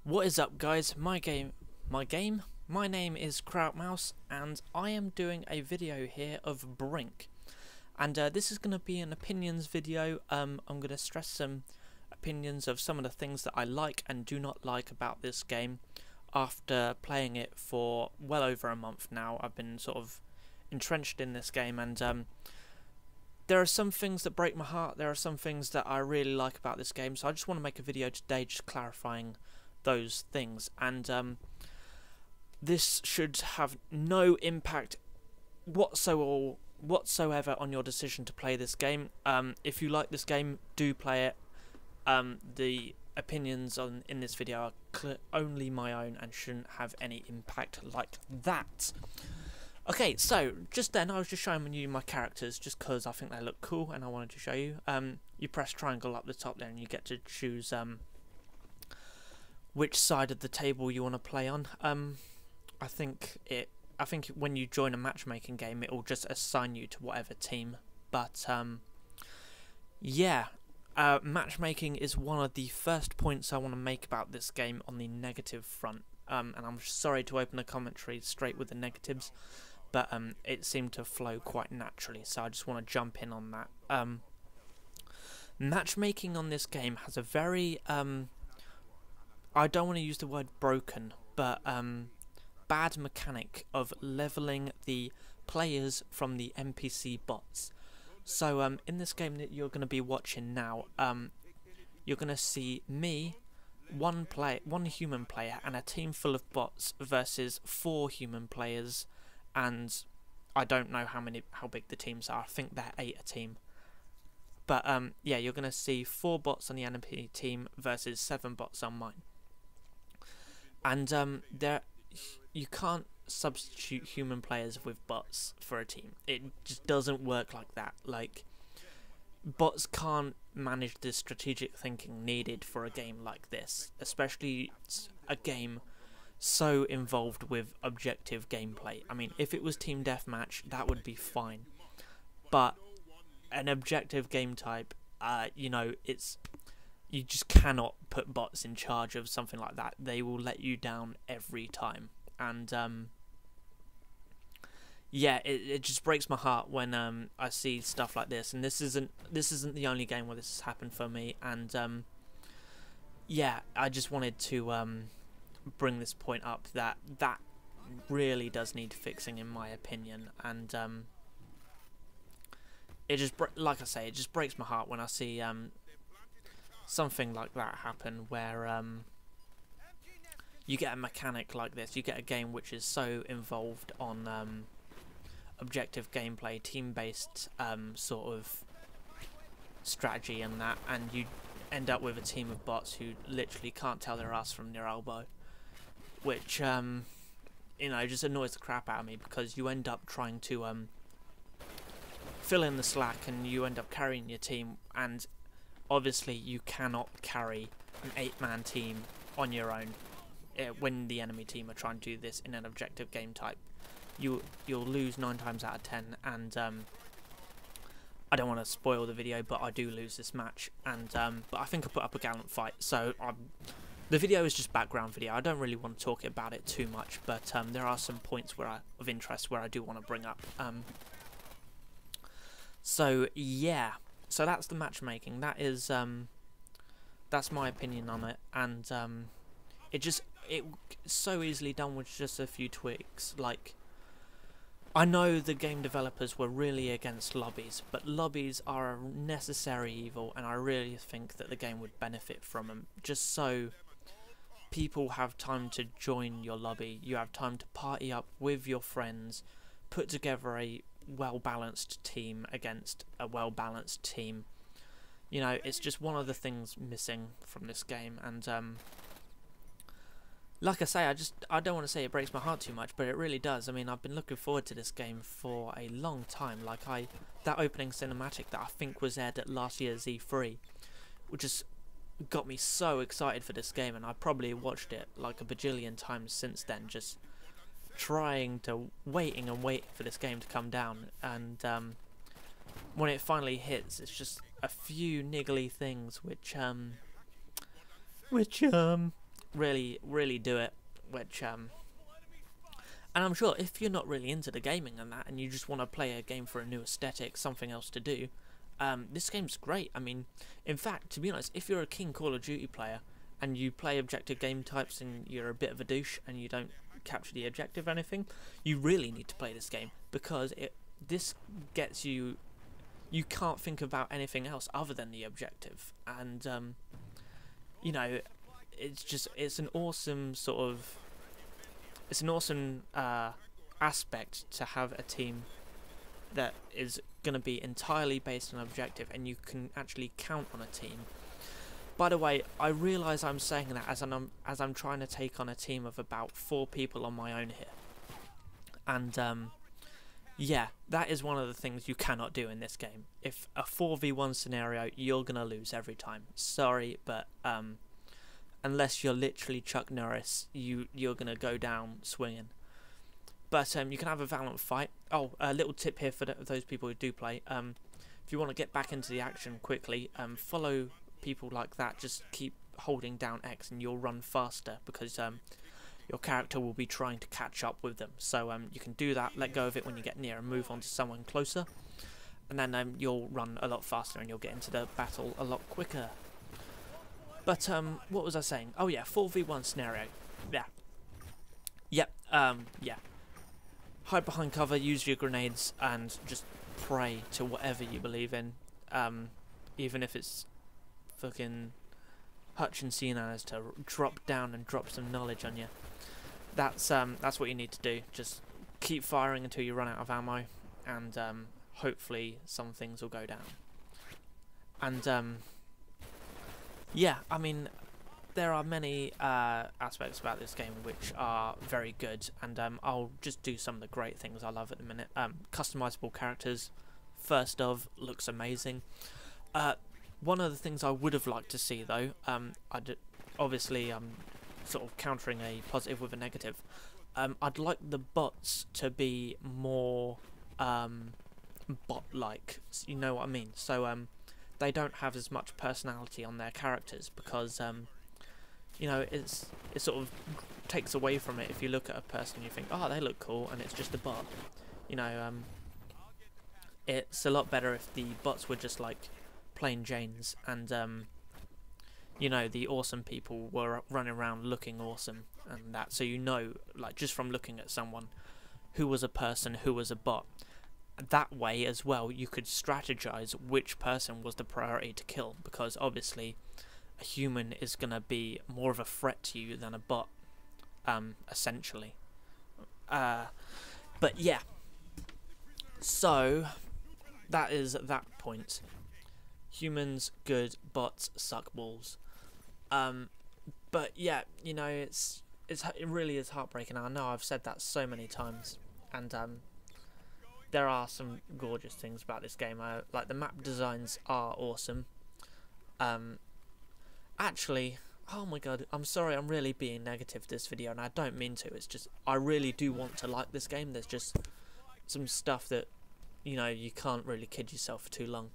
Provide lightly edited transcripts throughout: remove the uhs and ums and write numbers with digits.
What is up, guys? My name is Krautmouse, and I am doing a video here of Brink. And this is going to be an opinions video. I'm going to stress some opinions of some of the things that I like and do not like about this game. After playing it for well over a month now, I've been sort of entrenched in this game, and there are some things that break my heart. There are some things that I really like about this game, so I just want to make a video today just clarifying those things. And this should have no impact whatsoever on your decision to play this game. If you like this game, do play it. The opinions in this video are only my own and shouldn't have any impact like that. Okay, so just then I was just showing you my characters just because I think they look cool and I wanted to show you. You press triangle up the top there and you get to choose which side of the table you want to play on. I think when you join a matchmaking game, it will just assign you to whatever team. But yeah, matchmaking is one of the first points I want to make about this game on the negative front. And I'm sorry to open the commentary straight with the negatives, but it seemed to flow quite naturally, so I just want to jump in on that. Matchmaking on this game has a very I don't want to use the word broken, but bad mechanic of leveling the players from the NPC bots. So in this game that you're going to be watching now, you're going to see me, one human player, and a team full of bots versus 4 human players, and I don't know how big the teams are. I think they're 8 a team. But yeah, you're going to see 4 bots on the enemy team versus 7 bots on mine. And you can't substitute human players with bots for a team. It just doesn't work like that. Like, bots can't manage the strategic thinking needed for a game like this, especially a game so involved with objective gameplay. I mean, if it was team deathmatch, that would be fine. But an objective game type, you know, you just cannot put bots in charge of something like that. They will let you down every time. And yeah, it just breaks my heart when I see stuff like this. And this isn't the only game where this has happened for me. And yeah, I just wanted to bring this point up that really does need fixing, in my opinion. And it just, like I say, it just breaks my heart when I see something like that happen, where you get a mechanic like this. You get a game which is so involved on objective gameplay, team-based sort of strategy and that, and you end up with a team of bots who literally can't tell their ass from their elbow, which you know, just annoys the crap out of me, because you end up trying to fill in the slack and you end up carrying your team, and obviously you cannot carry an 8-man team on your own when the enemy team are trying to do this in an objective game type. You'll lose 9 times out of 10, and I don't want to spoil the video, but I do lose this match, and but I think I put up a gallant fight. So the video is just background video. I don't really want to talk about it too much, but there are some points of interest where I do want to bring up. So yeah. So that's the matchmaking. That is that's my opinion on it, and it's so easily done with just a few tweaks. Like, I know the game developers were really against lobbies, but lobbies are a necessary evil, and I really think that the game would benefit from them, just so people have time to join your lobby. You have time to party up with your friends, put together a well-balanced team against a well-balanced team. You know, it's just one of the things missing from this game. And like I say, I don't want to say it breaks my heart too much, but it really does. I mean, I've been looking forward to this game for a long time. Like, that opening cinematic that I think was aired at last year's E3, which has got me so excited for this game, and I probably watched it like a bajillion times since then, just waiting for this game to come down. And when it finally hits, it's just a few niggly things which really do it. Which and I'm sure if you're not really into the gaming and that, and you just want to play a game for a new aesthetic, something else to do, this game's great. I mean, in fact, to be honest, if you're a keen Call of Duty player and you play objective game types and you're a bit of a douche and you don't capture the objective or anything, you really need to play this game, because this gets you. You can't think about anything else other than the objective, and you know, it's an awesome sort of. It's an awesome aspect to have a team that is going to be entirely based on objective, and you can actually count on a team. By the way, I realise I'm saying that as I'm trying to take on a team of about 4 people on my own here, and yeah, that is one of the things you cannot do in this game. If a 4v1 scenario, you're going to lose every time. Sorry, but unless you're literally Chuck Norris, you're going to go down swinging. But you can have a valiant fight. Oh, a little tip here for those people who do play. If you want to get back into the action quickly, follow people like that. Just keep holding down X and you'll run faster, because your character will be trying to catch up with them. So you can do that, let go of it when you get near and move on to someone closer. And then you'll run a lot faster and you'll get into the battle a lot quicker. But what was I saying? Oh yeah, 4v1 scenario. Yeah. Yep. Yeah. Hide behind cover, use your grenades, and just pray to whatever you believe in. Even if it's fucking Hutchinson as to drop down and drop some knowledge on you. That's what you need to do. Just keep firing until you run out of ammo, and hopefully some things will go down. And yeah, I mean, there are many aspects about this game which are very good, and I'll just do some of the great things I love at the minute. Customizable characters, first of, looks amazing. One of the things I would have liked to see, though, obviously I'm sort of countering a positive with a negative. I'd like the bots to be more bot-like, you know what I mean? So they don't have as much personality on their characters, because you know, it sort of takes away from it if you look at a person and you think, oh, they look cool, and it's just a bot. You know, it's a lot better if the bots were just like plain Janes, and you know, the awesome people were running around looking awesome, and that, so you know, like, just from looking at someone who was a person, who was a bot. That way as well, you could strategize which person was the priority to kill, because obviously a human is going to be more of a threat to you than a bot, essentially. But yeah, so that is that point. Humans good, bots suck balls. But yeah, you know, it really is heartbreaking. I know I've said that so many times, and there are some gorgeous things about this game. Like, the map designs are awesome. Actually, oh my god, I'm sorry, I'm really being negative this video, and I don't mean to. It's just, I really do want to like this game. There's just some stuff that, you know, you can't really kid yourself for too long.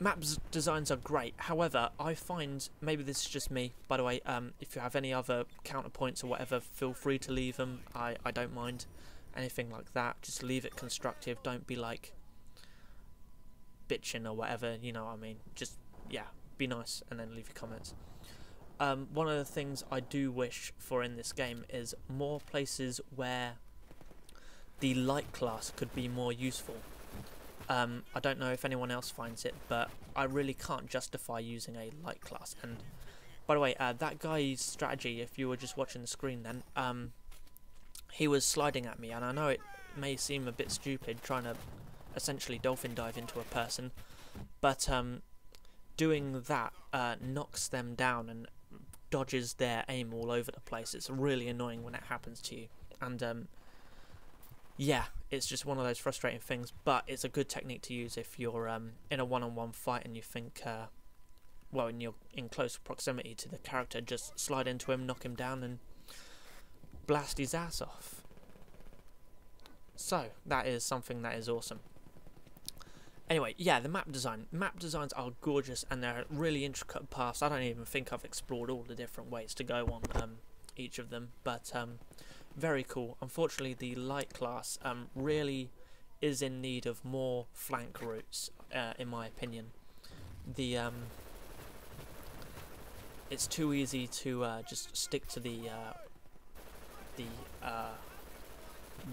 Map designs are great. However, I find, maybe this is just me, by the way, if you have any other counterpoints or whatever, feel free to leave them. I don't mind anything like that. Just leave it constructive. Don't be like bitching or whatever, you know what I mean. Just, yeah, be nice and then leave your comments. One of the things I do wish for in this game is more places where the light class could be more useful. I don't know if anyone else finds it, but I really can't justify using a light class. And by the way, that guy's strategy, if you were just watching the screen then, he was sliding at me, and I know it may seem a bit stupid trying to essentially dolphin dive into a person, but doing that knocks them down and dodges their aim all over the place. It's really annoying when it happens to you, and yeah, it's just one of those frustrating things, but it's a good technique to use if you're in a one-on-one fight and you think, well, and you're in close proximity to the character, just slide into him, knock him down, and blast his ass off. So, that is something that is awesome. Anyway, yeah, the map design. Map designs are gorgeous, and they're really intricate paths. I don't even think I've explored all the different ways to go on each of them, but very cool. Unfortunately, the light class really is in need of more flank routes, in my opinion. The it's too easy to just stick to the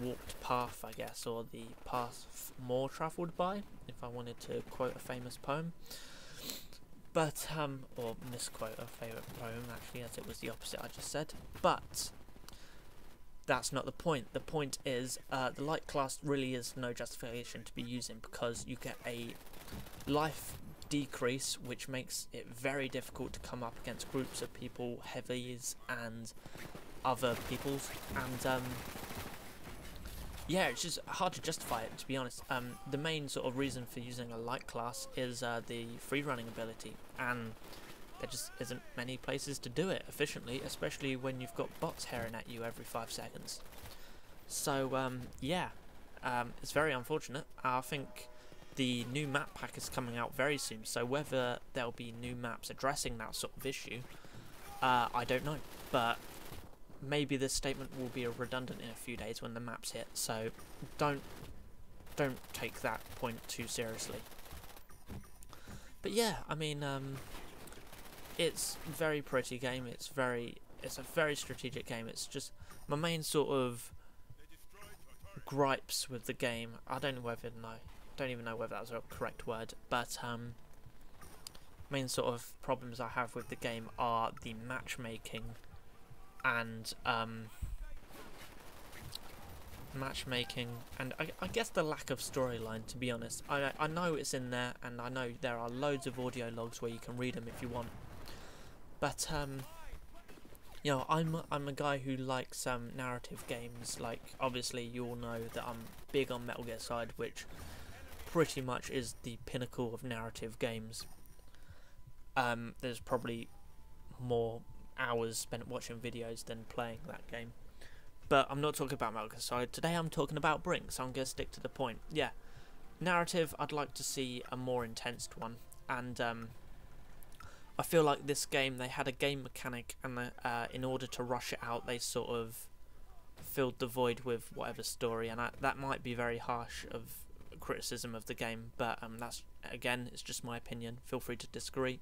walked path, I guess, or the path more travelled by, if I wanted to quote a famous poem. But, or misquote a favourite poem, actually, as it was the opposite I just said. But that's not the point. The point is, the light class really is no justification to be using, because you get a life decrease, which makes it very difficult to come up against groups of people, heavies, and other peoples, and yeah, it's just hard to justify it, to be honest. The main sort of reason for using a light class is the free running ability, and there just isn't many places to do it efficiently, especially when you've got bots herring at you every 5 seconds. So yeah, it's very unfortunate. I think the new map pack is coming out very soon, so whether there'll be new maps addressing that sort of issue, I don't know, but maybe this statement will be redundant in a few days when the maps hit, so don't take that point too seriously. But yeah, I mean, it's a very pretty game. It's a very strategic game. It's just my main sort of gripes with the game. I don't even know whether that's a correct word, but main sort of problems I have with the game are the matchmaking and I guess the lack of storyline, to be honest. I know it's in there, and I know there are loads of audio logs where you can read them if you want, but you know, I'm a guy who likes narrative games. Like, obviously you all know that I'm big on Metal Gear Solid, which pretty much is the pinnacle of narrative games. There's probably more hours spent watching videos than playing that game, but I'm not talking about Metal Gear Solid today. I'm talking about Brink, so I'm gonna stick to the point. Yeah, narrative, I'd like to see a more intense one, and I feel like this game, they had a game mechanic, and in order to rush it out, they sort of filled the void with whatever story, and that might be very harsh of criticism of the game, but that's, again, it's just my opinion. Feel free to disagree.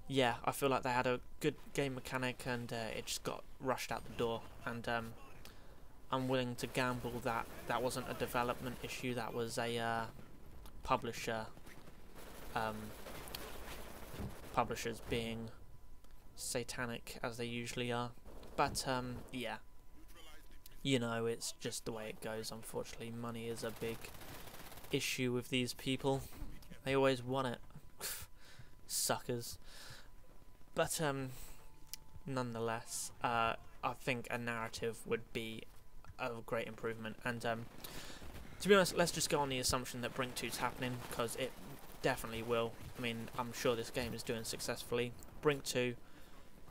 Yeah, I feel like they had a good game mechanic, and it just got rushed out the door, and I'm willing to gamble that that wasn't a development issue, that was a publisher, publishers being satanic, as they usually are. But yeah, you know, it's just the way it goes, unfortunately. Money is a big issue with these people. They always want it. Suckers. But nonetheless, I think a narrative would be a great improvement, and to be honest, let's just go on the assumption that Brink 2 is happening, because it definitely will. I mean, I'm sure this game is doing successfully. Brink 2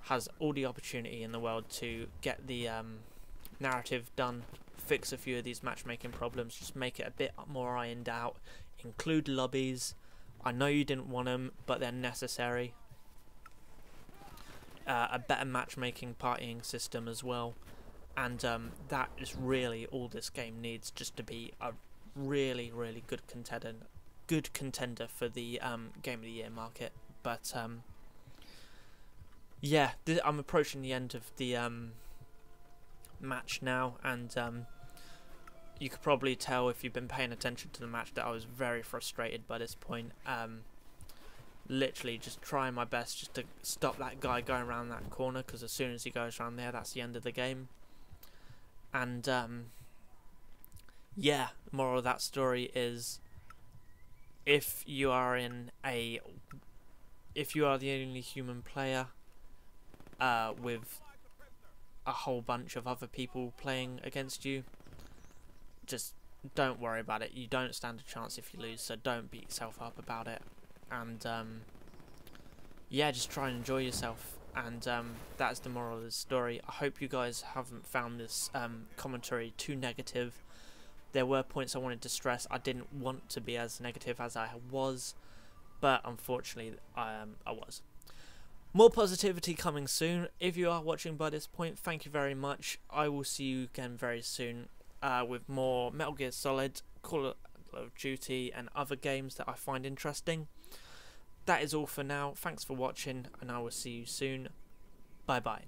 has all the opportunity in the world to get the narrative done, fix a few of these matchmaking problems, just make it a bit more ironed out, include lobbies. I know you didn't want them, but they're necessary. A better matchmaking partying system as well, and that is really all this game needs, just to be a really, really good contender for the Game of the Year market. But yeah, I'm approaching the end of the match now, and you could probably tell if you've been paying attention to the match that I was very frustrated by this point. Literally just trying my best just to stop that guy going around that corner, because as soon as he goes around there, that's the end of the game. And yeah, moral of that story is, if you are the only human player with a whole bunch of other people playing against you, just don't worry about it. You don't stand a chance if you lose, so don't beat yourself up about it. And yeah, just try and enjoy yourself, and that's the moral of the story. I hope you guys haven't found this commentary too negative, There were points I wanted to stress. I didn't want to be as negative as I was, but unfortunately I was. More positivity coming soon. If you are watching by this point, thank you very much. I will see you again very soon with more Metal Gear Solid, Call of Duty and other games that I find interesting. That is all for now. Thanks for watching, and I will see you soon. Bye bye.